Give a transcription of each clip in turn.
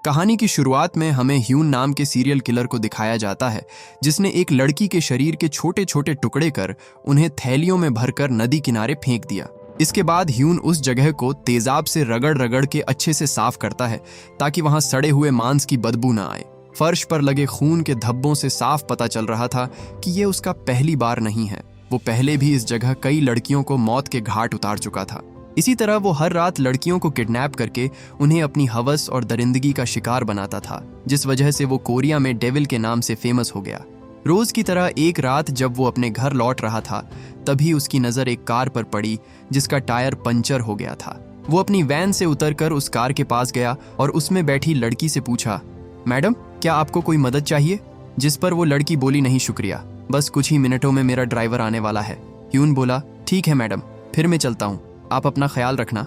कहानी की शुरुआत में हमें ह्यून नाम के सीरियल किलर को दिखाया जाता है, जिसने एक लड़की के शरीर के छोटे छोटे टुकड़े कर उन्हें थैलियों में भरकर नदी किनारे फेंक दिया। इसके बाद ह्यून उस जगह को तेजाब से रगड़ रगड़ के अच्छे से साफ करता है ताकि वहां सड़े हुए मांस की बदबू न आए। फर्श पर लगे खून के धब्बों से साफ पता चल रहा था कि ये उसका पहली बार नहीं है। वो पहले भी इस जगह कई लड़कियों को मौत के घाट उतार चुका था। इसी तरह वो हर रात लड़कियों को किडनैप करके उन्हें अपनी हवस और दरिंदगी का शिकार बनाता था, जिस वजह से वो कोरिया में डेविल के नाम से फेमस हो गया। रोज की तरह एक रात जब वो अपने घर लौट रहा था, तभी उसकी नज़र एक कार पर पड़ी जिसका टायर पंचर हो गया था। वो अपनी वैन से उतरकर उस कार के पास गया और उसमें बैठी लड़की से पूछा, मैडम क्या आपको कोई मदद चाहिए? जिस पर वो लड़की बोली, नहीं शुक्रिया, बस कुछ ही मिनटों में मेरा ड्राइवर आने वाला है। ह्यून बोला, ठीक है मैडम, फिर मैं चलता हूँ, आप अपना ख्याल रखना।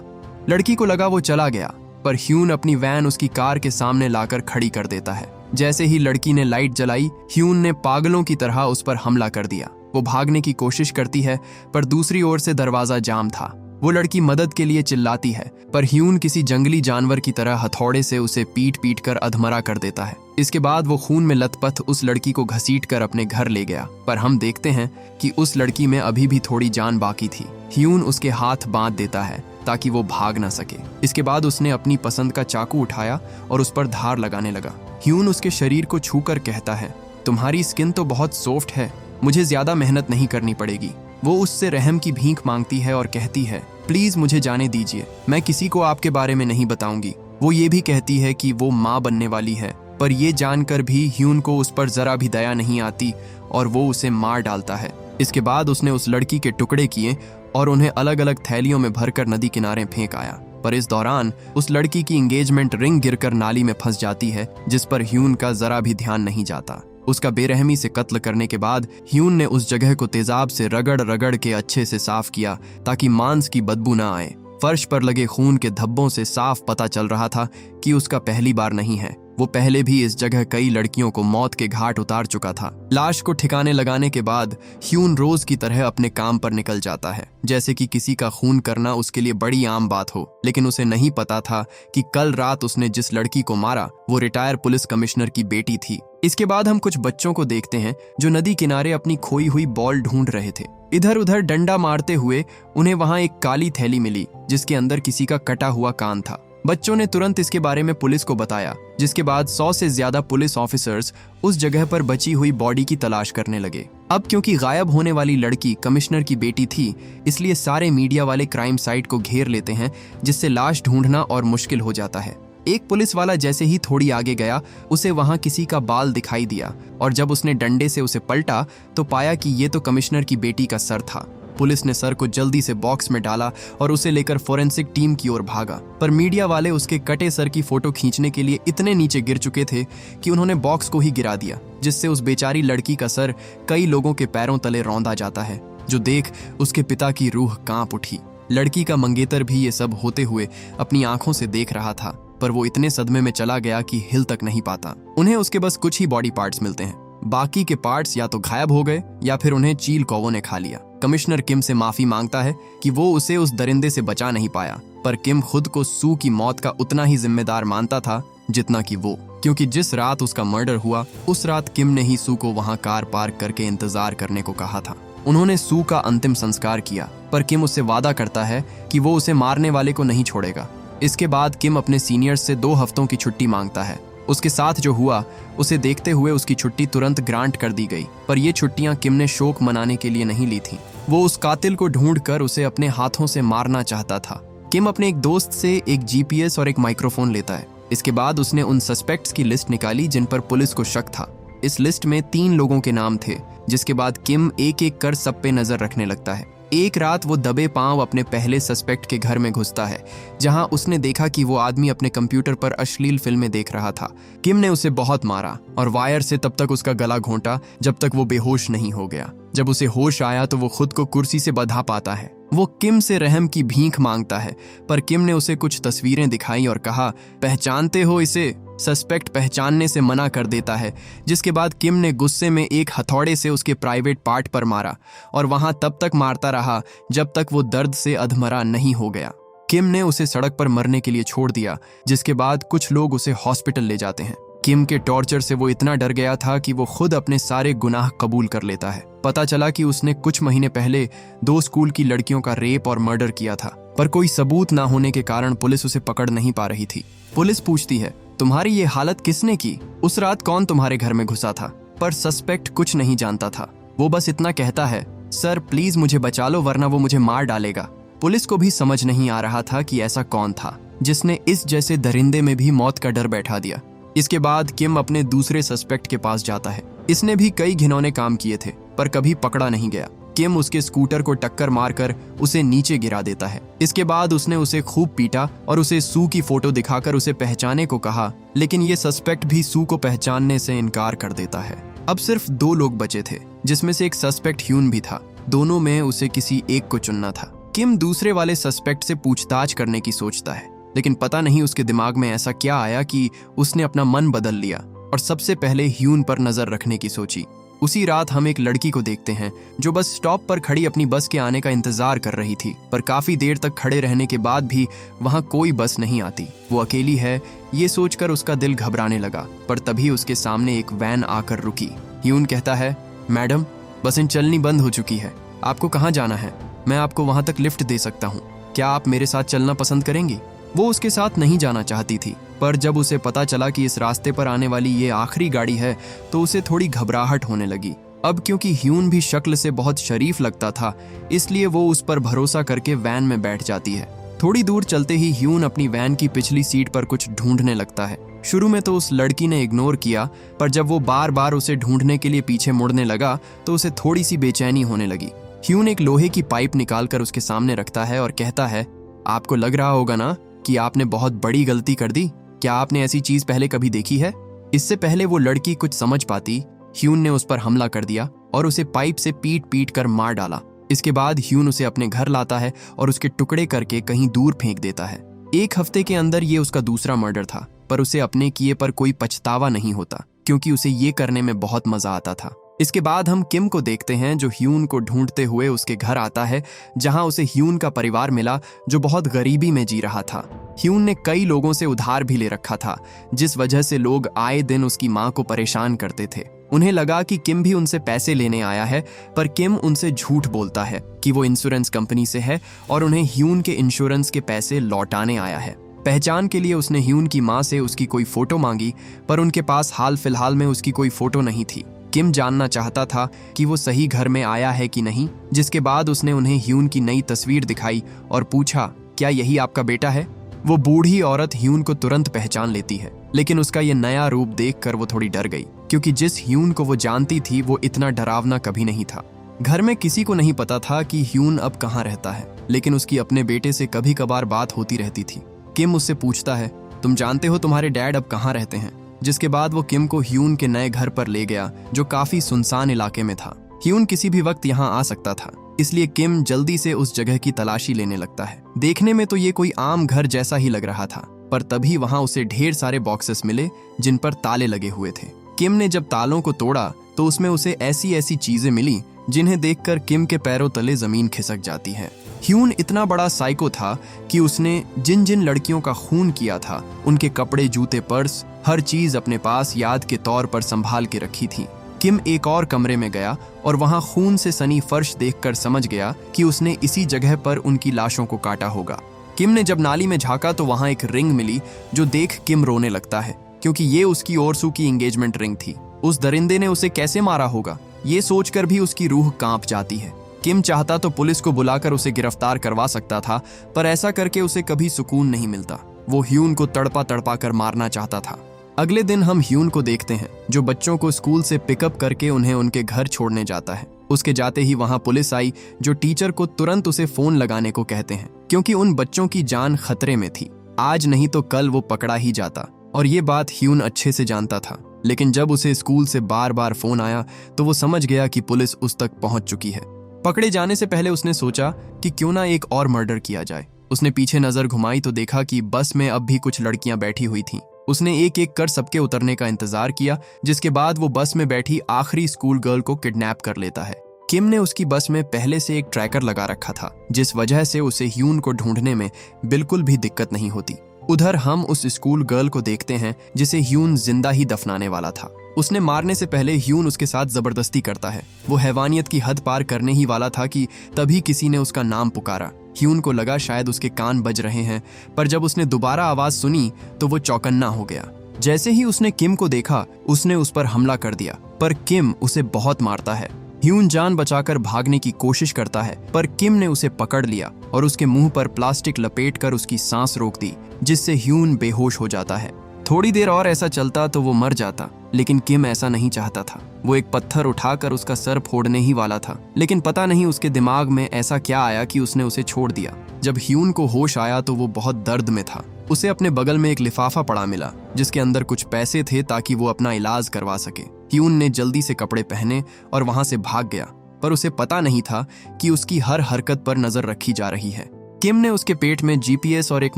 लड़की को लगा वो चला गया, पर ह्यून अपनी वैन उसकी कार के सामने लाकर खड़ी कर देता है। जैसे ही लड़की ने लाइट जलाई, ह्यून ने पागलों की तरह उस पर हमला कर दिया। वो भागने की कोशिश करती है, पर दूसरी ओर से दरवाजा जाम था। वो लड़की मदद के लिए चिल्लाती है, पर ह्यून किसी जंगली जानवर की तरह हथौड़े से उसे पीट पीट कर अधमरा कर देता है। इसके बाद वो खून में लथपथ उस लड़की को घसीट कर अपने घर ले गया, पर हम देखते हैं कि उस लड़की में अभी भी थोड़ी जान बाकी थी। ह्यून उसके हाथ बांध देता है ताकि वो भाग ना सके। इसके बाद उसने अपनी पसंद का चाकू उठाया और उस पर धार लगाने लगा। ह्यून उसके शरीर को छूकर कहता है, तुम्हारी स्किन तो बहुत सॉफ्ट है, मुझे ज्यादा मेहनत नहीं करनी पड़ेगी। वो उससे रहम की भीख मांगती है और कहती है, प्लीज मुझे जाने दीजिए, मैं किसी को आपके बारे में नहीं बताऊंगी। वो ये भी कहती है कि वो माँ बनने वाली है, पर ये जानकर भी ह्यून को उस पर जरा भी दया नहीं आती और वो उसे मार डालता है। इसके बाद उसने उस लड़की के टुकड़े किए और उन्हें अलग अलग थैलियों में भरकर नदी किनारे फेंक आया। पर इस दौरान उस लड़की की एंगेजमेंट रिंग गिरकर नाली में फंस जाती है, जिस पर ह्यून का जरा भी ध्यान नहीं जाता। उसका बेरहमी से कत्ल करने के बाद ह्यून ने उस जगह को तेजाब से रगड़ रगड़ के अच्छे से साफ किया ताकि मांस की बदबू न आए। फर्श पर लगे खून के धब्बों से साफ पता चल रहा था कि उसका पहली बार नहीं है। वो पहले भी इस जगह कई लड़कियों को मौत के घाट उतार चुका था। लाश को ठिकाने लगाने के बाद ह्यून रोज की तरह अपने काम पर निकल जाता है, जैसे कि किसी का खून करना उसके लिए बड़ी आम बात हो। लेकिन उसे नहीं पता था कि कल रात उसने जिस लड़की को मारा वो रिटायर पुलिस कमिश्नर की बेटी थी। इसके बाद हम कुछ बच्चों को देखते हैं जो नदी किनारे अपनी खोई हुई बॉल ढूंढ रहे थे। इधर उधर डंडा मारते हुए उन्हें वहां एक काली थैली मिली जिसके अंदर किसी का कटा हुआ कान था। बच्चों ने तुरंत इसके बारे में पुलिस को बताया, जिसके बाद 100 से ज्यादा पुलिस ऑफिसर्स उस जगह पर बची हुई बॉडी की तलाश करने लगे। अब क्योंकि गायब होने वाली लड़की कमिश्नर की बेटी थी, इसलिए सारे मीडिया वाले क्राइम साइट को घेर लेते हैं, जिससे लाश ढूंढना और मुश्किल हो जाता है। एक पुलिस वाला जैसे ही थोड़ी आगे गया, उसे वहां किसी का बाल दिखाई दिया और जब उसने डंडे से उसे पलटा तो पाया कि ये तो कमिश्नर की बेटी का सर था। पुलिस ने सर को जल्दी से बॉक्स में डाला और उसे लेकर फोरेंसिक टीम की ओर भागा, पर मीडिया वाले उसके कटे सर की फोटो खींचने के लिए इतने नीचे गिर चुके थे कि उन्होंने बॉक्स को ही गिरा दिया, जिससे उस बेचारी लड़की का सर कई लोगों के पैरों तले रौंदा जाता है, जो देख उसके पिता की रूह कांप उठी। लड़की का मंगेतर भी ये सब होते हुए अपनी आंखों से देख रहा था, पर वो इतने सदमे में चला गया कि हिल तक नहीं पाता। उन्हें उसके बस कुछ ही बॉडी पार्ट्स मिलते हैं, बाकी के पार्ट्स या तो गायब हो गए या फिर उन्हें चील कौवों ने खा लिया। कमिश्नर किम से माफी मांगता है कि वो उसे उस दरिंदे से बचा नहीं पाया, पर किम खुद को सू की मौत का उतना ही जिम्मेदार मानता था जितना कि वो, क्योंकि जिस रात उसका मर्डर हुआ उस रात किम ने ही सू को वहां कार पार्क करके इंतजार करने को कहा था। उन्होंने सू का अंतिम संस्कार किया, पर किम उससे वादा करता है कि वो उसे मारने वाले को नहीं छोड़ेगा। इसके बाद किम अपने सीनियर्स से 2 हफ्तों की छुट्टी मांगता है। उसके साथ जो हुआ उसे देखते हुए उसकी छुट्टी तुरंत ग्रांट कर दी गई, पर ये छुट्टियां किम ने शोक मनाने के लिए नहीं ली थीं। वो उस कातिल को ढूंढकर उसे अपने हाथों से मारना चाहता था। किम अपने एक दोस्त से एक जीपीएस और एक माइक्रोफोन लेता है। इसके बाद उसने उन सस्पेक्ट्स की लिस्ट निकाली जिन पर पुलिस को शक था। इस लिस्ट में 3 लोगों के नाम थे, जिसके बाद किम एक एक कर सब पे नजर रखने लगता है। एक रात वो दबे पांव अपने पहले सस्पेक्ट के घर में घुसता है, जहां उसने देखा कि वो आदमी अपने कंप्यूटर पर अश्लील फिल्में देख रहा था। किम ने उसे बहुत मारा और वायर से तब तक उसका गला घोंटा जब तक वो बेहोश नहीं हो गया। जब उसे होश आया तो वो खुद को कुर्सी से बंधा पाता है। वो किम से रहम की भीख मांगता है, पर किम ने उसे कुछ तस्वीरें दिखाई और कहा, पहचानते हो इसे? सस्पेक्ट पहचानने से मना कर देता है, जिसके बाद किम ने गुस्से में एक हथौड़े से उसके प्राइवेट पार्ट पर मारा और वहां तब तक मारता रहा जब तक वो दर्द से अधमरा नहीं हो गया। किम ने उसे सड़क पर मरने के लिए छोड़ दिया, जिसके बाद कुछ लोग उसे हॉस्पिटल ले जाते हैं। किम के टॉर्चर से वो इतना डर गया था कि वो खुद अपने सारे गुनाह कबूल कर लेता है। पता चला कि उसने कुछ महीने पहले 2 स्कूल की लड़कियों का रेप और मर्डर किया था, पर कोई सबूत ना होने के कारण पुलिस उसे पकड़ नहीं पा रही थी। पुलिस पूछती है, तुम्हारी ये हालत किसने की? उस रात कौन तुम्हारे घर में घुसा था? पर सस्पेक्ट कुछ नहीं जानता था। वो बस इतना कहता है, सर प्लीज मुझे बचा लो वरना वो मुझे मार डालेगा। पुलिस को भी समझ नहीं आ रहा था कि ऐसा कौन था जिसने इस जैसे दरिंदे में भी मौत का डर बैठा दिया। इसके बाद किम अपने दूसरे सस्पेक्ट के पास जाता है। इसने भी कई घिनौने काम किए थे पर कभी पकड़ा नहीं गया। किम उसके स्कूटर को टक्कर मारकर उसे नीचे गिरा देता है। इसके बाद उसने उसे खूब पीटा और उसे सू की फोटो दिखाकर उसे पहचाने को कहा, लेकिन ये सस्पेक्ट भी सू को पहचानने से इनकार कर देता है। अब सिर्फ 2 लोग बचे थे, जिसमें से एक सस्पेक्ट ह्यून भी था। दोनों में उसे किसी एक को चुनना था। किम दूसरे वाले सस्पेक्ट से पूछताछ करने की सोचता है, लेकिन पता नहीं उसके दिमाग में ऐसा क्या आया कि उसने अपना मन बदल लिया और सबसे पहले ह्यून पर नजर रखने की सोची। उसी रात हम एक लड़की को देखते हैं जो बस स्टॉप पर खड़ी अपनी बस के आने का इंतजार कर रही थी, पर काफी देर तक खड़े रहने के बाद भी वहां कोई बस नहीं आती। वो अकेली है, ये सोचकर उसका दिल घबराने लगा, पर तभी उसके सामने एक वैन आकर रुकी। ह्यून कहता है, मैडम बसें चलनी बंद हो चुकी है, आपको कहाँ जाना है? मैं आपको वहां तक लिफ्ट दे सकता हूँ, क्या आप मेरे साथ चलना पसंद करेंगी? वो उसके साथ नहीं जाना चाहती थी, पर जब उसे पता चला कि इस रास्ते पर आने वाली ये आखिरी गाड़ी है तो उसे थोड़ी घबराहट होने लगी। अब क्योंकि ह्यून भी शक्ल से बहुत शरीफ लगता था, इसलिए वो उस पर भरोसा करके वैन में बैठ जाती है। थोड़ी दूर चलते ही ह्यून अपनी वैन की पिछली सीट पर कुछ ढूंढने लगता है। शुरू में तो उस लड़की ने इग्नोर किया, पर जब वो बार बार उसे ढूंढने के लिए पीछे मुड़ने लगा तो उसे थोड़ी सी बेचैनी होने लगी। ह्यून एक लोहे की पाइप निकालकर उसके सामने रखता है और कहता है, आपको लग रहा होगा ना कि आपने बहुत बड़ी गलती कर दी? क्या आपने ऐसी चीज पहले कभी देखी है? इससे पहले वो लड़की कुछ समझ पाती, ह्यून ने उस पर हमला कर दिया और उसे पाइप से पीट पीट कर मार डाला। इसके बाद ह्यून उसे अपने घर लाता है और उसके टुकड़े करके कहीं दूर फेंक देता है। 1 हफ्ते के अंदर ये उसका दूसरा मर्डर था, पर उसे अपने किए पर कोई पछतावा नहीं होता, क्योंकि उसे ये करने में बहुत मजा आता था। इसके बाद हम किम को देखते हैं जो ह्यून को ढूंढते हुए उसके घर आता है, जहां उसे ह्यून का परिवार मिला जो बहुत गरीबी में जी रहा था। ह्यून ने कई लोगों से उधार भी ले रखा था, जिस वजह से लोग आए दिन उसकी मां को परेशान करते थे। उन्हें लगा कि किम भी उनसे पैसे लेने आया है, पर किम उनसे झूठ बोलता है कि वो इंश्योरेंस कंपनी से है और उन्हें ह्यून के इंश्योरेंस के पैसे लौटाने आया है। पहचान के लिए उसने ह्यून की मां से उसकी कोई फोटो मांगी, पर उनके पास हाल फिलहाल में उसकी कोई फोटो नहीं थी। किम जानना चाहता था कि वो सही घर में आया है कि नहीं, जिसके बाद उसने उन्हें ह्यून की नई तस्वीर दिखाई और पूछा, क्या यही आपका बेटा है? वो बूढ़ी औरत ह्यून को तुरंत पहचान लेती है, लेकिन उसका ये नया रूप देखकर वो थोड़ी डर गई, क्योंकि जिस ह्यून को वो जानती थी वो इतना डरावना कभी नहीं था। घर में किसी को नहीं पता था कि ह्यून अब कहाँ रहता है, लेकिन उसकी अपने बेटे से कभी कभार बात होती रहती थी। किम उससे पूछता है, तुम जानते हो तुम्हारे डैड अब कहाँ रहते हैं? जिसके बाद वो किम को ह्यून के नए घर पर ले गया, जो काफी सुनसान इलाके में था। ह्यून किसी भी वक्त यहाँ आ सकता था, इसलिए किम जल्दी से उस जगह की तलाशी लेने लगता है। देखने में तो ये कोई आम घर जैसा ही लग रहा था, पर तभी वहाँ उसे ढेर सारे बॉक्सेस मिले जिन पर ताले लगे हुए थे। किम ने जब तालों को तोड़ा तो उसमें उसे ऐसी ऐसी चीजें मिली जिन्हें देखकर किम के पैरों तले जमीन खिसक जाती है। ह्यून इतना बड़ा साइको था कि उसने जिन जिन लड़कियों का खून किया था उनके कपड़े, जूते, पर्स, हर चीज अपने पास याद के तौर पर संभाल के रखी थी। किम एक और कमरे में गया और वहां खून से सनी फर्श देखकर समझ गया कि उसने इसी जगह पर उनकी लाशों को काटा होगा। किम ने जब नाली में झांका तो वहां एक रिंग मिली, जो देख किम रोने लगता है, क्योंकि ये उसकी और सू की एंगेजमेंट रिंग थी। उस दरिंदे ने उसे कैसे मारा होगा, ये सोचकर भी उसकी रूह कांप जाती है। किम चाहता तो पुलिस को बुलाकर उसे गिरफ्तार करवा सकता था, पर ऐसा करके उसे कभी सुकून नहीं मिलता। वो ह्यून को तड़पा तड़पा कर मारना चाहता था। अगले दिन हम ह्यून को देखते हैं, जो बच्चों को स्कूल से पिकअप करके उन्हें उनके घर छोड़ने जाता है। उसके जाते ही वहां पुलिस आई, जो टीचर को तुरंत उसे फोन लगाने को कहते हैं, क्योंकि उन बच्चों की जान खतरे में थी। आज नहीं तो कल वो पकड़ा ही जाता, और ये बात ह्यून अच्छे से जानता था। लेकिन जब उसे स्कूल से बार बार फोन आया तो वो समझ गया कि पुलिस उस तक पहुंच चुकी है। पकड़े जाने से पहले उसने सोचा कि क्यों ना एक और मर्डर किया जाए। उसने पीछे नजर घुमाई तो देखा कि बस में अब भी कुछ लड़कियां बैठी हुई थीं। उसने एक एक कर सबके उतरने का इंतजार किया, जिसके बाद वो बस में बैठी आखिरी स्कूल गर्ल को किडनैप कर लेता है। किम ने उसकी बस में पहले से एक ट्रैकर लगा रखा था, जिस वजह से उसे ह्यून को ढूंढने में बिल्कुल भी दिक्कत नहीं होती। उधर हम उस स्कूल गर्ल को देखते हैं जिसे ह्यून जिंदा ही दफनाने वाला था। उसने मारने से पहले ह्यून उसके साथ जबरदस्ती करता है। वो हैवानियत की हद पार करने ही वाला था कि तभी किसी ने उसका नाम पुकारा। ह्यून को लगा शायद उसके कान बज रहे हैं, पर जब उसने दोबारा आवाज सुनी तो वो चौकन्ना हो गया। जैसे ही उसने किम को देखा, उसने उस पर हमला कर दिया, पर किम उसे बहुत मारता है। ह्यून जान बचाकर भागने की कोशिश करता है, पर किम ने उसे पकड़ लिया और उसके मुंह पर प्लास्टिक लपेटकर उसकी सांस रोक दी, जिससे ह्यून बेहोश हो जाता है। थोड़ी देर और ऐसा चलता तो वो मर जाता, लेकिन किम ऐसा नहीं चाहता था। वो एक पत्थर उठाकर उसका सर फोड़ने ही वाला था, लेकिन पता नहीं उसके दिमाग में ऐसा क्या आया कि उसने उसे छोड़ दिया। जब ह्यून को होश आया तो वो बहुत दर्द में था। उसे अपने बगल में एक लिफाफा पड़ा मिला, जिसके अंदर कुछ पैसे थे ताकि वो अपना इलाज करवा सके। ह्यून ने जल्दी से कपड़े पहने और वहां से भाग गया, पर उसे पता नहीं था कि उसकी हर हरकत पर नजर रखी जा रही है। किम ने उसके पेट में जीपीएस और एक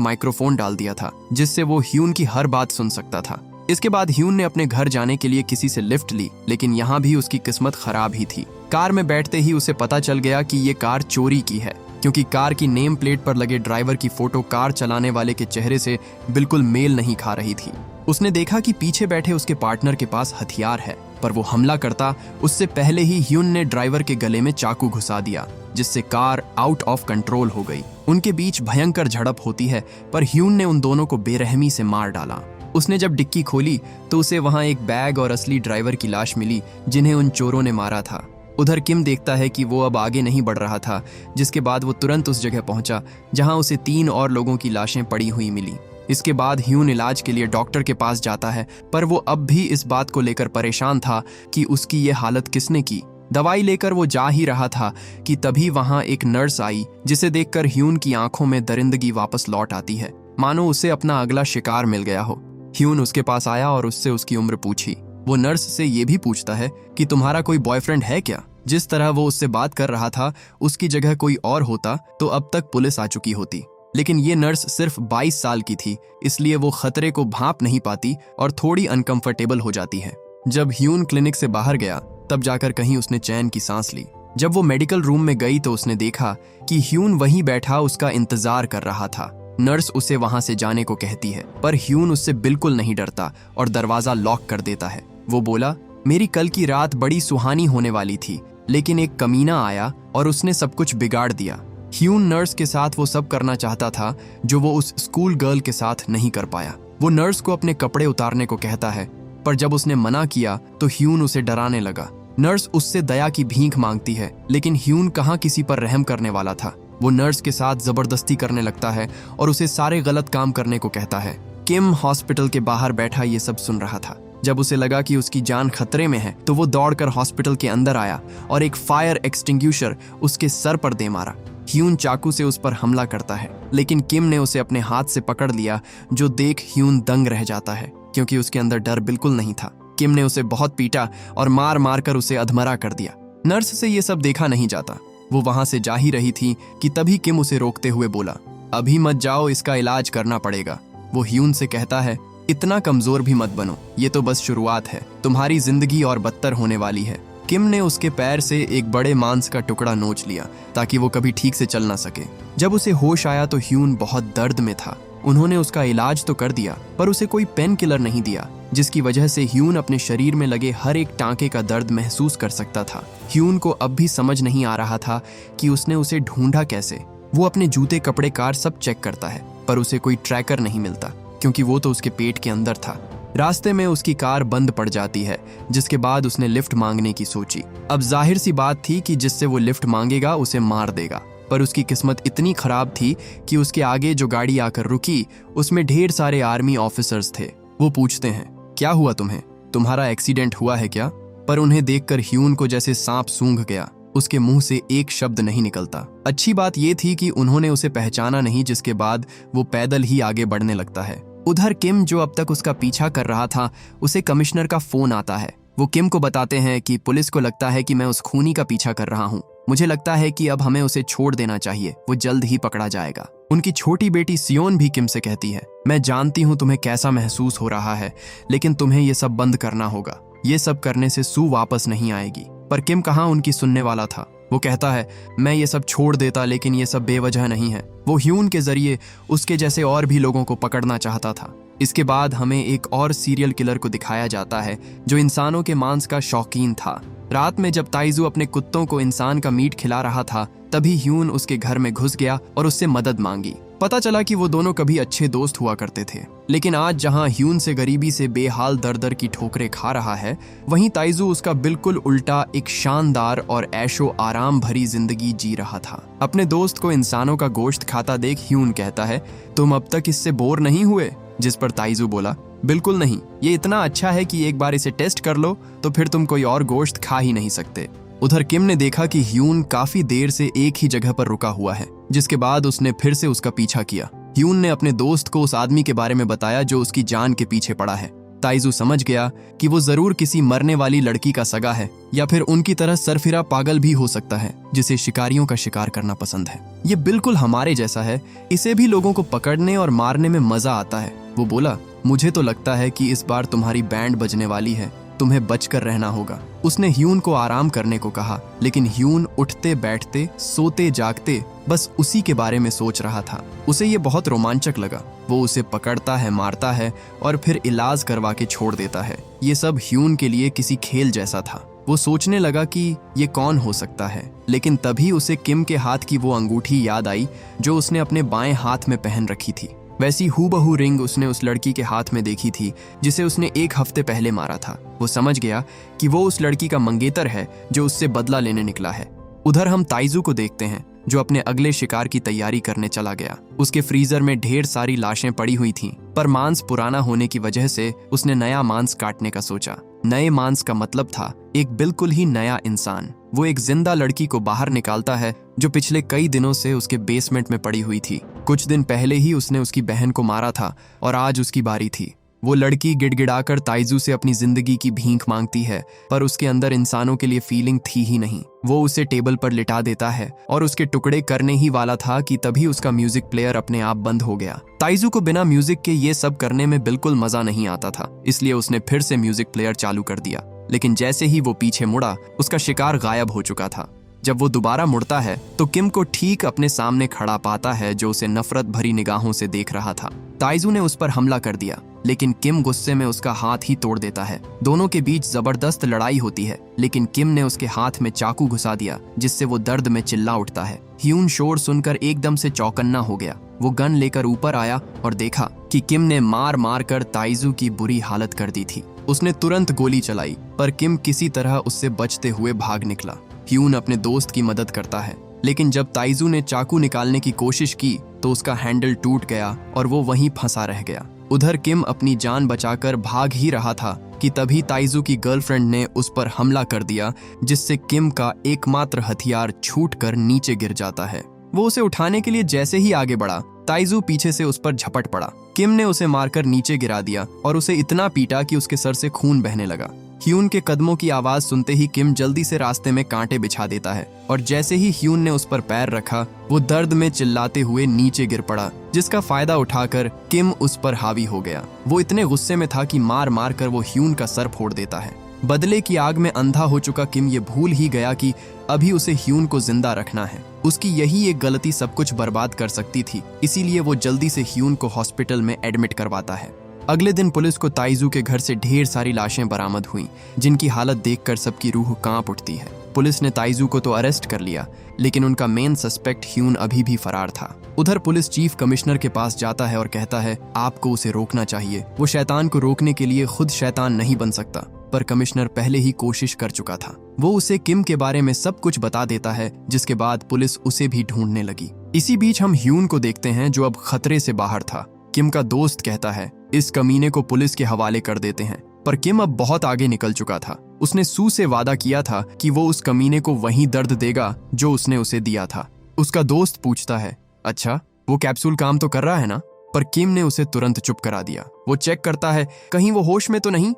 माइक्रोफोन डाल दिया था, जिससे वो ह्यून की हर बात सुन सकता था। इसके बाद ह्यून ने अपने घर जाने के लिए किसी से लिफ्ट ली, लेकिन यहाँ भी उसकी किस्मत खराब ही थी। कार में बैठते ही उसे पता चल गया कि ये कार चोरी की है, क्योंकि कार की नेम प्लेट पर लगे ड्राइवर की फोटो कार चलाने वाले के चेहरे से बिल्कुल मेल नहीं खा रही थी। उसने देखा कि पीछे बैठे उसके पार्टनर के पास हथियार है, पर वो हमला करता उससे पहले ही ह्यून ने ड्राइवर के गले में चाकू घुसा दिया, जिससे कार आउट ऑफ कंट्रोल हो गई। उनके बीच भयंकर झड़प होती है, पर ह्यून ने उन दोनों को बेरहमी से मार डाला। उसने जब डिक्की खोली तो उसे वहां एक बैग और असली ड्राइवर की लाश मिली, जिन्हें उन चोरों ने मारा था। उधर किम देखता है कि वो अब आगे नहीं बढ़ रहा था, जिसके बाद वो तुरंत उस जगह पहुंचा जहां उसे 3 और लोगों की लाशें पड़ी हुई मिली। इसके बाद ह्यून इलाज के लिए डॉक्टर के पास जाता है, पर वो अब भी इस बात को लेकर परेशान था कि उसकी ये हालत किसने की। दवाई लेकर वो जा ही रहा था कि तभी वहां एक नर्स आई, जिसे देखकर ह्यून की आंखों में दरिंदगी वापस लौट आती है, मानो उसे अपना अगला शिकार मिल गया हो। ह्यून उसके पास आया और उससे उसकी उम्र पूछी। वो नर्स से ये भी पूछता है कि तुम्हारा कोई बॉयफ्रेंड है क्या। जिस तरह वो उससे बात कर रहा था, उसकी जगह कोई और होता तो अब तक पुलिस आ चुकी होती। लेकिन ये नर्स सिर्फ 22 साल की थी, इसलिए वो खतरे को भांप नहीं पाती और थोड़ी अनकंफर्टेबल हो जाती है। जब ह्यून क्लिनिक से बाहर गया, तब जाकर कहीं उसने चैन की सांस ली। जब वो मेडिकल रूम में गई तो उसने देखा कि ह्यून वहीं बैठा उसका इंतजार कर रहा था। नर्स उसे वहां से जाने को कहती है, पर ह्यून उससे बिल्कुल नहीं डरता और दरवाजा लॉक कर देता है। वो बोला, मेरी कल की रात बड़ी सुहानी होने वाली थी, लेकिन एक कमीना आया और उसने सब कुछ बिगाड़ दिया। ह्यून नर्स के साथ वो सब करना चाहता था जो वो उस स्कूल गर्ल के साथ नहीं कर पाया। वो नर्स को अपने कपड़े उतारने को कहता है, पर जब उसने मना किया तो ह्यून उसे डराने लगा। नर्स उससे दया की भीख मांगती है, लेकिन ह्यून कहाँ किसी पर रहम करने वाला था। वो नर्स के साथ जबरदस्ती करने लगता है और उसे सारे गलत काम करने को कहता है। किम हॉस्पिटल के बाहर बैठा ये सब सुन रहा था। जब उसे लगा कि उसकी जान खतरे में है, तो वो दौड़कर हॉस्पिटल के अंदर आया और एक फायर एक्सटिंग्विशर उसके सर पर दे मारा। ह्यून चाकू से उस पर हमला करता है, लेकिन किम ने उसे अपने हाथ से पकड़ लिया, जो देख ह्यून दंग रह जाता है, क्योंकि उसके अंदर डर बिल्कुल नहीं था। किम ने उसे बहुत पीटा और मार मार कर उसे अधमरा कर दिया। नर्स से ये सब देखा नहीं जाता। वो वहां से जा ही रही थी कि तभी किम उसे रोकते हुए बोला, अभी मत जाओ, इसका इलाज करना पड़ेगा। वो ह्यून से कहता है, इतना कमजोर भी मत बनो, ये तो बस शुरुआत है, तुम्हारी जिंदगी और बदतर होने वाली है। किम ने उसके पैर से एक बड़े मांस का टुकड़ा नोच लिया ताकि वो कभी ठीक से चल ना सके। जब उसे होश आया तो ह्यून बहुत दर्द में था। उन्होंने उसका इलाज तो कर दिया, पर उसे कोई पेन किलर नहीं दिया, जिसकी वजह से ह्यून अपने शरीर में लगे हर एक टांके का दर्द महसूस कर सकता था। ह्यून को अब भी समझ नहीं आ रहा था कि उसने उसे ढूंढा कैसे। वो अपने जूते, कपड़े, कार सब चेक करता है, पर उसे कोई ट्रैकर नहीं मिलता, क्योंकि वो तो उसके पेट के अंदर था। रास्ते में उसकी कार बंद पड़ जाती है, जिसके बाद उसने लिफ्ट मांगने की सोची। अब जाहिर सी बात थी कि जिससे वो लिफ्ट मांगेगा उसे मार देगा, पर उसकी किस्मत इतनी खराब थी कि उसके आगे जो गाड़ी आकर रुकी, उसमें ढेर सारे आर्मी ऑफिसर्स थे। वो पूछते हैं, क्या हुआ तुम्हें? तुम्हारा एक्सीडेंट हुआ है क्या? पर उन्हें देखकर ह्यून को जैसे सांप सूंघ गया। उसके मुंह से एक शब्द नहीं निकलता। अच्छी बात यह थी कि उन्होंने उसे पहचाना नहीं, जिसके बाद वो पैदल ही आगे बढ़ने लगता है। उधर किम, जो अब तक उसका पीछा कर रहा था, उसे कमिश्नर का फोन आता है। वो किम को बताते हैं कि पुलिस को लगता है कि मैं उस खूनी का पीछा कर रहा हूँ। मुझे लगता है कि अब हमें उसे छोड़ देना चाहिए, वो जल्द ही पकड़ा जाएगा। उनकी छोटी बेटी सियोन भी किम से कहती है, मैं जानती हूँ तुम्हें कैसा महसूस हो रहा है, लेकिन तुम्हें ये सब बंद करना होगा। ये सब करने से सू वापस नहीं आएगी। पर किम कहाँ उनकी सुनने वाला था। वो कहता है, मैं ये सब छोड़ देता, लेकिन ये सब बेवजह नहीं है। वो ह्यून के जरिए उसके जैसे और भी लोगों को पकड़ना चाहता था। इसके बाद हमें एक और सीरियल किलर को दिखाया जाता है जो इंसानों के मांस का शौकीन था। रात में जब ताइजू अपने कुत्तों को इंसान का मीट खिला रहा था, तभी ह्यून उसके घर में घुस गया और उससे मदद मांगी। पता चला कि वो दोनों कभी अच्छे दोस्त हुआ करते थे, लेकिन आज जहां ह्यून से गरीबी से बेहाल दर दर की ठोकरें खा रहा है, वहीं ताइजू उसका बिल्कुल उल्टा एक शानदार और ऐशो आराम भरी जिंदगी जी रहा था। अपने दोस्त को इंसानों का गोश्त खाता देख ह्यून कहता है, तुम अब तक इससे बोर नहीं हुए? जिस पर ताइजू बोला, बिल्कुल नहीं, ये इतना अच्छा है कि एक बार इसे टेस्ट कर लो तो फिर तुम कोई और गोश्त खा ही नहीं सकते। उधर किम ने देखा कि ह्यून काफी देर से एक ही जगह पर रुका हुआ है, जिसके बाद उसने फिर से उसका पीछा किया। ह्यून ने अपने दोस्त को उस आदमी के बारे में बताया जो उसकी जान के पीछे पड़ा है। ताइजू समझ गया कि वो जरूर किसी मरने वाली लड़की का सगा है, या फिर उनकी तरह सरफिरा पागल भी हो सकता है जिसे शिकारियों का शिकार करना पसंद है। ये बिल्कुल हमारे जैसा है, इसे भी लोगों को पकड़ने और मारने में मजा आता है। वो बोला, मुझे तो लगता है कि इस बार तुम्हारी बैंड बजने वाली है, तुम्हें बचकर रहना होगा। उसने ह्यून को आराम करने को कहा, लेकिन ह्यून उठते बैठते सोते जागते बस उसी के बारे में सोच रहा था। उसे ये बहुत रोमांचक लगा। वो उसे पकड़ता है, मारता है और फिर इलाज करवा के छोड़ देता है। ये सब ह्यून के लिए किसी खेल जैसा था। वो सोचने लगा कि ये कौन हो सकता है, लेकिन तभी उसे किम के हाथ की वो अंगूठी याद आई जो उसने अपने बाएं हाथ में पहन रखी थी। वैसी हूबहू रिंग उसने उस लड़की के हाथ में देखी थी जिसे उसने 1 हफ्ते पहले मारा था। वो समझ गया कि वो उस लड़की का मंगेतर है जो उससे बदला लेने निकला है। उधर हम ताइजू को देखते हैं जो अपने अगले शिकार की तैयारी करने चला गया। उसके फ्रीजर में ढेर सारी लाशें पड़ी हुई थीं, पर मांस पुराना होने की वजह से उसने नया मांस काटने का सोचा। नए मांस का मतलब था एक बिल्कुल ही नया इंसान। वो एक जिंदा लड़की को बाहर निकालता है जो पिछले कई दिनों से उसके बेसमेंट में पड़ी हुई थी। कुछ दिन पहले ही उसने उसकी बहन को मारा था और आज उसकी बारी थी। वो लड़की गिड़गिड़ाकर ताइजू से अपनी जिंदगी की भीख मांगती है, पर उसके अंदर इंसानों के लिए फीलिंग थी ही नहीं। वो उसे टेबल पर लिटा देता है और उसके टुकड़े करने ही वाला था कि तभी उसका म्यूजिक प्लेयर अपने आप बंद हो गया। ताइजू को बिना म्यूजिक के ये सब करने में बिल्कुल मजा नहीं आता था, इसलिए उसने फिर से म्यूजिक प्लेयर चालू कर दिया। लेकिन जैसे ही वो पीछे मुड़ा, उसका शिकार गायब हो चुका था। जब वो दोबारा मुड़ता है तो किम को ठीक अपने सामने खड़ा पाता है जो उसे नफरत भरी निगाहों से देख रहा था। ताइजू ने उस पर हमला कर दिया, लेकिन किम गुस्से में उसका हाथ ही तोड़ देता है। दोनों के बीच जबरदस्त लड़ाई होती है, लेकिन किम ने उसके हाथ में चाकू घुसा दिया जिससे वो दर्द में चिल्ला उठता है। ह्यून शोर सुनकर एकदम से चौकन्ना हो गया। वो गन लेकर ऊपर आया और देखा कि किम ने मार मार कर ताइजू की बुरी हालत कर दी थी। उसने तुरंत गोली चलाई, पर किम किसी तरह उससे बचते हुए भाग निकला। ह्यून अपने दोस्त की मदद करता है, लेकिन जब ताइजू ने चाकू निकालने की कोशिश की तो उसका हैंडल टूट गया और वो वहीं फंसा रह गया। उधर किम अपनी जान बचाकर भाग ही रहा था कि तभी ताइजू की गर्लफ्रेंड ने उस पर हमला कर दिया, जिससे किम का एकमात्र हथियार छूटकर नीचे गिर जाता है। वो उसे उठाने के लिए जैसे ही आगे बढ़ा, ताइजू पीछे से उस पर झपट पड़ा। किम ने उसे मारकर नीचे गिरा दिया और उसे इतना पीटा कि उसके सर से खून बहने लगा। ह्यून के कदमों की आवाज सुनते ही किम जल्दी से रास्ते में कांटे बिछा देता है और जैसे ही ह्यून ने उस पर पैर रखा, वो दर्द में चिल्लाते हुए नीचे गिर पड़ा, जिसका फायदा उठाकर किम उस पर हावी हो गया। वो इतने गुस्से में था कि मार मार कर वो ह्यून का सर फोड़ देता है। बदले की आग में अंधा हो चुका किम ये भूल ही गया कि अभी उसे ह्यून को जिंदा रखना है। उसकी यही एक गलती सब कुछ बर्बाद कर सकती थी, इसीलिए वो जल्दी से ह्यून को हॉस्पिटल में एडमिट करवाता है। अगले दिन पुलिस को ताइजू के घर से ढेर सारी लाशें बरामद हुईं, जिनकी हालत देखकर सबकी रूह कांप उठती है। पुलिस ने ताइजू को तो अरेस्ट कर लिया, लेकिन उनका मेन सस्पेक्ट ह्यून अभी भी फरार था। उधर पुलिस चीफ कमिश्नर के पास जाता है और कहता है, आपको उसे रोकना चाहिए। वो शैतान को रोकने के लिए खुद शैतान नहीं बन सकता, पर कमिश्नर पहले ही कोशिश कर चुका था। वो उसे किम के बारे में सब कुछ बता देता है, जिसके बाद पुलिस उसे भी ढूंढने लगी। इसी बीच हम ह्यून को देखते हैं जो अब खतरे से बाहर था। किम का दोस्त कहता है, इस कमीने को पुलिस के हवाले कर देते हैं, पर किम अब बहुत आगे निकल चुका था। उसने सू से वादा किया था कि वो उस कमीने को वही दर्द देगा जो उसने उसे दिया था। उसका दोस्त पूछता है, अच्छा वो कैप्सूल काम तो कर रहा है ना? पर किम ने उसे तुरंत चुप करा दिया। वो चेक करता है कहीं वो होश में तो नहीं,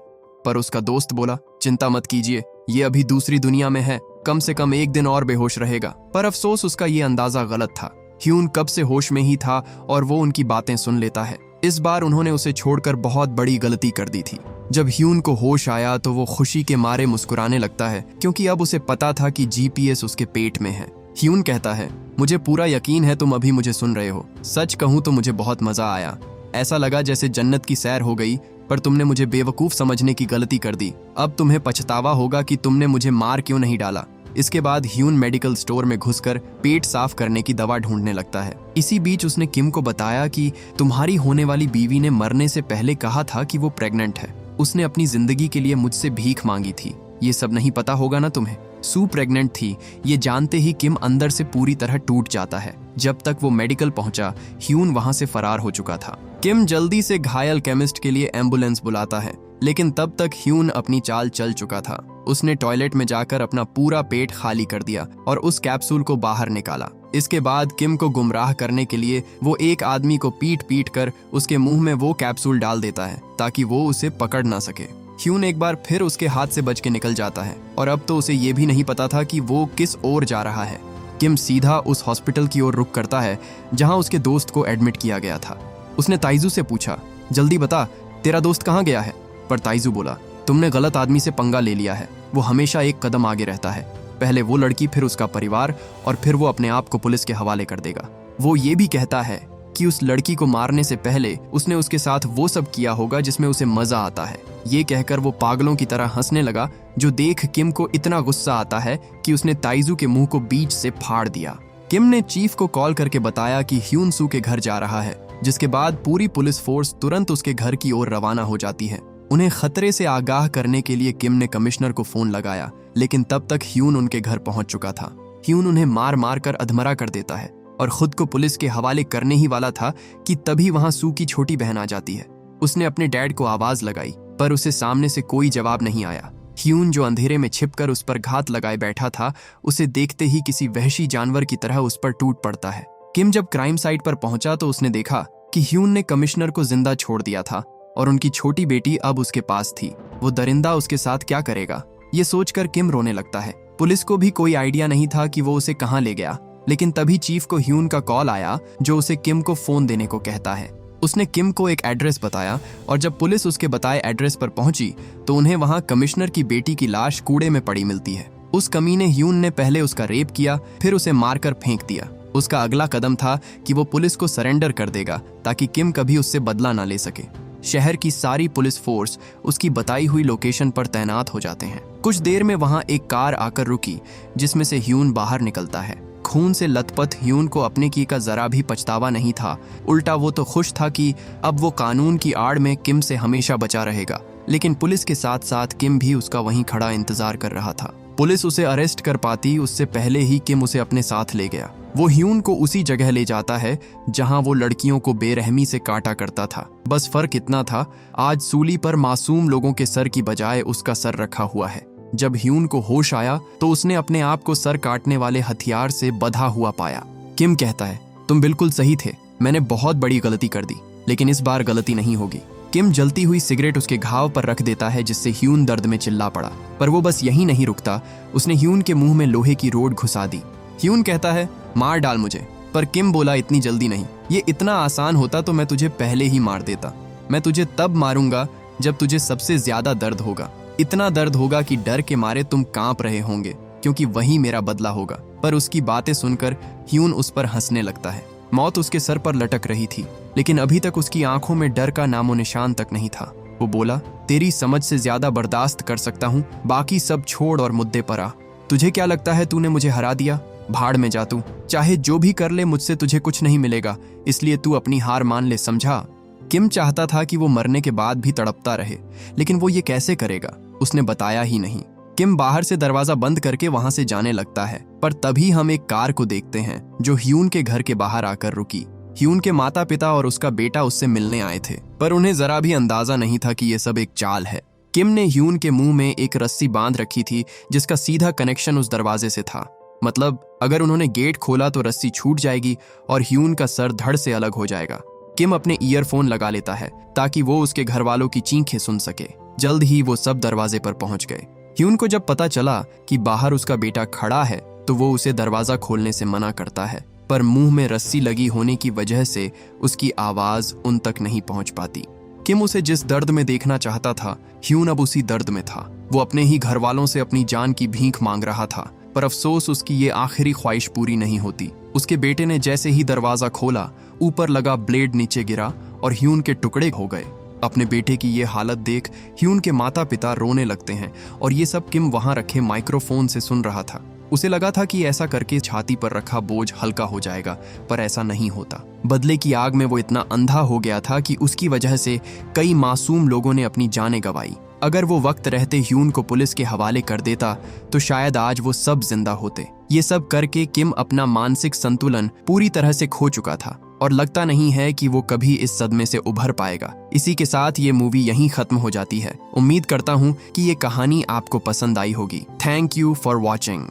पर उसका दोस्त बोला, चिंता मत कीजिए, ये अभी दूसरी दुनिया में है, कम से कम 1 दिन और बेहोश रहेगा। पर अफसोस उसका ये अंदाजा गलत था। ह्यून कब से होश में ही था और वो उनकी बातें सुन लेता है। इस बार उन्होंने उसे छोड़कर बहुत बड़ी गलती कर दी थी। जब ह्यून को होश आया तो वो खुशी के मारे मुस्कुराने लगता है, क्योंकि अब उसे पता था कि जीपीएस उसके पेट में है। ह्यून कहता है, मुझे पूरा यकीन है तुम अभी मुझे सुन रहे हो। सच कहूं तो मुझे बहुत मजा आया। ऐसा लगा जैसे जन्नत की सैर हो गई, पर तुमने मुझे बेवकूफ समझने की गलती कर दी। अब तुम्हें पछतावा होगा कि तुमने मुझे मार क्यों नहीं डाला। इसके बाद ह्यून मेडिकल स्टोर में घुसकर पेट साफ करने की दवा ढूंढने लगता है। इसी बीच उसने किम को बताया कि तुम्हारी होने वाली बीवी ने मरने से पहले कहा था कि वो प्रेग्नेंट है। उसने अपनी जिंदगी के लिए मुझसे भीख मांगी थी। ये सब नहीं पता होगा ना तुम्हें। सू प्रेग्नेंट थी, ये जानते ही किम अंदर से पूरी तरह टूट जाता है। जब तक वो मेडिकल पहुंचा, ह्यून वहां से फरार हो चुका था। किम जल्दी से घायल केमिस्ट के लिए एम्बुलेंस बुलाता है, लेकिन तब तक ह्यून अपनी चाल चल चुका था। उसने टॉयलेट में जाकर अपना पूरा पेट खाली कर दिया और उस कैप्सूल को बाहर निकाला। इसके बाद किम को गुमराह करने के लिए वो एक आदमी को पीट पीट कर उसके मुंह में वो कैप्सूल डाल देता है ताकि वो उसे पकड़ ना सके। ह्यून एक बार फिर उसके हाथ से बच के निकल जाता है और अब तो उसे ये भी नहीं पता था कि वो किस ओर जा रहा है। किम सीधा उस हॉस्पिटल की ओर रुख करता है जहां उसके दोस्त को एडमिट किया गया था। उसने ताइजू से पूछा, जल्दी बता तेरा दोस्त कहाँ गया है? पर ताइजू बोला, तुमने गलत आदमी से पंगा ले लिया है। वो हमेशा एक कदम आगे रहता है। पहले वो लड़की, फिर उसका परिवार, और फिर वो अपने आप को पुलिस के हवाले कर देगा। वो ये भी कहता है कि उस लड़की को मारने से पहले उसने उसके साथ वो सब किया होगा जिसमें उसे मजा आता है। ये कहकर वो पागलों की तरह हंसने लगा, जो देख किम को इतना गुस्सा आता है कि उसने ताइजू के मुंह को बीच से फाड़ दिया। किम ने चीफ को कॉल करके बताया कि ह्यून सू के घर जा रहा है, जिसके बाद पूरी पुलिस फोर्स तुरंत उसके घर की ओर रवाना हो जाती है। उन्हें खतरे से आगाह करने के लिए किम ने कमिश्नर को फोन लगाया, लेकिन तब तक ह्यून उनके घर पहुंच चुका था। ह्यून उन्हें मार मार कर अधमरा कर देता है और खुद को पुलिस के हवाले करने ही वाला था कि तभी वहां सू की छोटी बहन आ जाती है। उसने अपने डैड को आवाज लगाई, पर उसे सामने से कोई जवाब नहीं आया। ह्यून, जो अंधेरे में छिपकर उस पर घात लगाए बैठा था, उसे देखते ही किसी वहशी जानवर की तरह उस पर टूट पड़ता है। किम जब क्राइम साइट पर पहुंचा तो उसने देखा कि ह्यून ने कमिश्नर को जिंदा छोड़ दिया था और उनकी छोटी बेटी अब उसके पास थी। वो दरिंदा उसके साथ क्या करेगा, ये सोचकर किम रोने लगता है। पुलिस को भी कोई आइडिया नहीं था कि वो उसे कहाँ ले गया, लेकिन तभी चीफ को ह्यून का कॉल आया, जो उसे किम को फोन देने को कहता है। उसने किम को एक एड्रेस बताया और जब पुलिस उसके बताए एड्रेस पर पहुंची तो उन्हें वहां कमिश्नर की बेटी की लाश कूड़े में पड़ी मिलती है। उस कमीने ह्यून ने पहले उसका रेप किया, फिर उसे मारकर फेंक दिया। उसका अगला कदम था कि वो पुलिस को सरेंडर कर देगा ताकि किम कभी उससे बदला ना ले सके। शहर की सारी पुलिस फोर्स उसकी बताई हुई लोकेशन पर तैनात हो जाते हैं। कुछ देर में वहां एक कार आकर रुकी, जिसमें से ह्यून बाहर निकलता है। खून से लथपथ ह्यून को अपने की का जरा भी पछतावा नहीं था। उल्टा वो तो खुश था कि अब वो कानून की आड़ में किम से हमेशा बचा रहेगा। लेकिन पुलिस के साथ साथ किम भी उसका वहीं खड़ा इंतजार कर रहा था। पुलिस उसे अरेस्ट कर पाती उससे पहले ही किम उसे अपने साथ ले गया। वो ह्यून को उसी जगह ले जाता है जहां वो लड़कियों को बेरहमी से काटा करता था। बस फर्क इतना था, आज सूली पर मासूम लोगों के सर की बजाय उसका सर रखा हुआ है। जब ह्यून को होश आया तो उसने अपने आप को सर काटने वाले हथियार से बंधा हुआ पाया। किम कहता है, तुम बिल्कुल सही थे, मैंने बहुत बड़ी गलती कर दी, लेकिन इस बार गलती नहीं होगी। किम जलती हुई सिगरेट उसके घाव पर रख देता है, जिससे ह्यून दर्द में चिल्ला पड़ा। पर वो बस यहीं नहीं रुकता, उसने ह्यून के मुंह में लोहे की रोड घुसा दी। ह्यून कहता है, मार डाल मुझे, पर किम बोला, इतनी जल्दी नहीं। ये इतना आसान होता तो मैं तुझे पहले ही मार देता। मैं तुझे तब मारूंगा जब तुझे सबसे ज्यादा दर्द होगा। इतना दर्द होगा कि डर के मारे तुम कांप रहे होंगे, क्योंकि वही मेरा बदला होगा। पर उसकी बातें सुनकर ह्यून उस पर हंसने लगता है। मौत उसके सर पर लटक रही थी, लेकिन अभी तक उसकी आंखों में डर का नामो निशान तक नहीं था। वो बोला, तेरी समझ से ज्यादा बर्दाश्त कर सकता हूँ, बाकी सब छोड़ और मुद्दे पर आ। तुझे क्या लगता है तूने मुझे हरा दिया? भाड़ में जा तू, चाहे जो भी कर ले, मुझसे तुझे कुछ नहीं मिलेगा, इसलिए तू अपनी हार मान ले, समझा? किम चाहता था कि वो मरने के बाद भी तड़पता रहे, लेकिन वो ये कैसे करेगा? उसने बताया ही नहीं। किम बाहर से दरवाजा बंद करके वहां से जाने लगता है, पर तभी हम एक कार को देखते हैं जो ह्यून के घर के बाहर आकर रुकी। ह्यून के माता पिता और उसका बेटा उससे मिलने आए थे, पर उन्हें जरा भी अंदाजा नहीं था कि ये सब एक चाल है। किम ने ह्यून के मुंह में एक रस्सी बांध रखी थी, जिसका सीधा कनेक्शन उस दरवाजे से था। मतलब अगर उन्होंने गेट खोला तो रस्सी छूट जाएगी और ह्यून का सर धड़ से अलग हो जाएगा। किम अपने ईयरफोन लगा लेता है ताकि वो उसके घर वालों की चीखें सुन सके। जल्द ही वो सब दरवाजे पर पहुंच गए। ह्यून को जब पता चला कि बाहर उसका बेटा खड़ा है तो वो उसे दरवाजा खोलने से मना करता है, पर पर मुंह में रस्सी लगी होने की वजह से उसकी आवाज उन तक नहीं पहुंच पाती। किम उसे जिस दर्द में देखना चाहता था, ह्यून अब उसी दर्द में था। वो अपने ही घर वालों से अपनी जान की भीख मांग रहा था, पर अफसोस उसकी ये आखिरी ख्वाहिश पूरी नहीं होती। उसके बेटे ने जैसे ही दरवाजा खोला, ऊपर लगा ब्लेड नीचे गिरा और ह्यून के टुकड़े हो गए। अपने बेटे की ये हालत देख ह्यून के माता पिता रोने लगते हैं और ये सब किम वहां रखे माइक्रोफोन से सुन रहा था। उसे लगा था कि ऐसा करके छाती पर रखा बोझ हल्का हो जाएगा, पर ऐसा नहीं होता। बदले की आग में वो इतना अंधा हो गया था कि उसकी वजह से कई मासूम लोगों ने अपनी जानें गंवाई। अगर वो वक्त रहते ह्यून को पुलिस के हवाले कर देता तो शायद आज वो सब जिंदा होते। ये सब करके किम अपना मानसिक संतुलन पूरी तरह से खो चुका था और लगता नहीं है कि वो कभी इस सदमे से उभर पाएगा। इसी के साथ ये मूवी यहीं खत्म हो जाती है। उम्मीद करता हूँ कि ये कहानी आपको पसंद आई होगी। Thank you for watching.